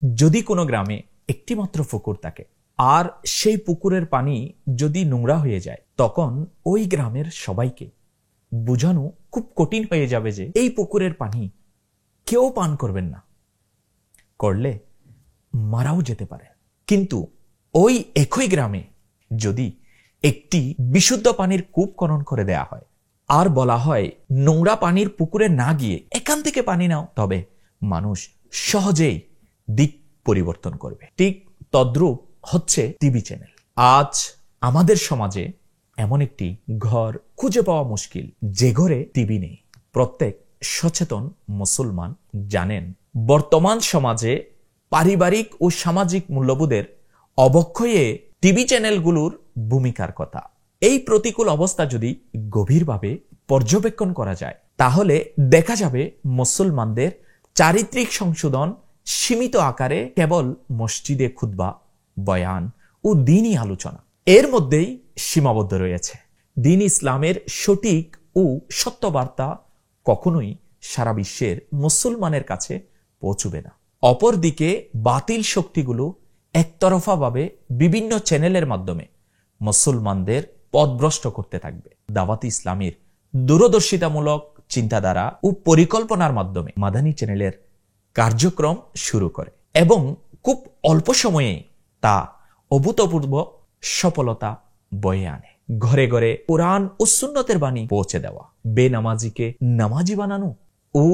যদি কোনো গ্রামে একটি মাত্র পুকুর থাকে আর সেই পুকুরের পানি যদি নোংরা হয়ে যায়, তখন ওই গ্রামের সবাইকে বোঝানো খুব কঠিন হয়ে যাবে যে এই পুকুরের পানি কেউ পান করবেন না, করলে মারাও যেতে পারে। কিন্তু ওই একই গ্রামে যদি একটি বিশুদ্ধ পানির কূপ খনন করে দেয়া হয় আর বলা হয় নোংরা পানির পুকুরে না গিয়ে এখান থেকে পানি নাও, তবে মানুষ সহজেই দিক পরিবর্তন করবে। ঠিক তদ্রূপ হচ্ছে টিভি চ্যানেল। আজ আমাদের সমাজে এমন একটি ঘর খুঁজে পাওয়া মুশকিল যে ঘরে টিভি নেই। প্রত্যেক সচেতন মুসলমান জানেন বর্তমান সমাজে পারিবারিক ও সামাজিক মূল্যবোধের অবক্ষয়ে টিভি চ্যানেলগুলোর ভূমিকার কথা। এই প্রতিকূল অবস্থা যদি গভীরভাবে পর্যবেক্ষণ করা যায়, তাহলে দেখা যাবে মুসলমানদের চারিত্রিক সংশোধন সীমিত আকারে কেবল মসজিদে খুতবা, বয়ান ও দ্বীনি আলোচনা এর মধ্যেই সীমাবদ্ধ রয়েছে। দ্বীন ইসলামের সঠিক ও সত্য বার্তা কখনোই সারা বিশ্বের মুসলমানের কাছে পৌঁছবে না। অপরদিকে বাতিল শক্তিগুলো একতরফাভাবে বিভিন্ন চ্যানেলের মাধ্যমে মুসলমানদের পথভ্রষ্ট করতে থাকবে। দাওয়াত ইসলামের দূরদর্শিতামূলক চিন্তাধারা ও পরিকল্পনার মাধ্যমে মাদানী চ্যানেলের কার্যক্রম শুরু করে এবং খুব অল্প সময়ে তা অভূতপূর্ব সফলতা বয়ে আনে। ঘরে ঘরে কোরআন ও সুন্নতের বাণী পৌঁছে দেওয়া, বেনামাজিকে নামাজি বানানো ও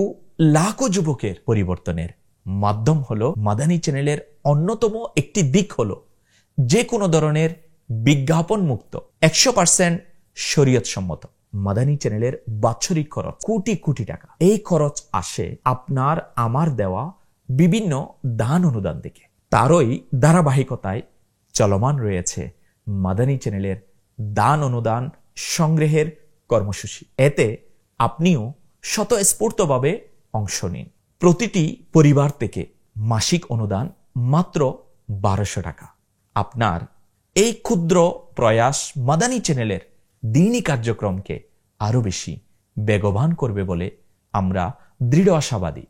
লাখো যুবকের পরিবর্তনের মাধ্যম হলো মাদানী চ্যানেলের অন্যতম একটি দিক হলো যে কোনো ধরনের বিজ্ঞাপন মুক্ত 100% শরীয়ত সম্মত মাদানী চ্যানেলের বাৎসরিক খরচ কোটি কোটি টাকা। এই খরচ আসে আপনার আমার দেওয়া বিভিন্ন দান অনুদান থেকে। তারই ধারাবাহিকতায় চলমান রয়েছে মাদানী চ্যানেলের দান অনুদান সংগ্রহের কর্মসূচি। এতে আপনিও স্বতঃস্ফূর্তভাবে অংশ নিন। প্রতিটি পরিবার থেকে মাসিক অনুদান মাত্র 1200 টাকা। আপনার এই ক্ষুদ্র প্রয়াস মাদানী চ্যানেলের দ্বীনি কার্যক্রমকে আরো বেশি বেগবান করবে বলে আমরা দৃঢ় আশাবাদী।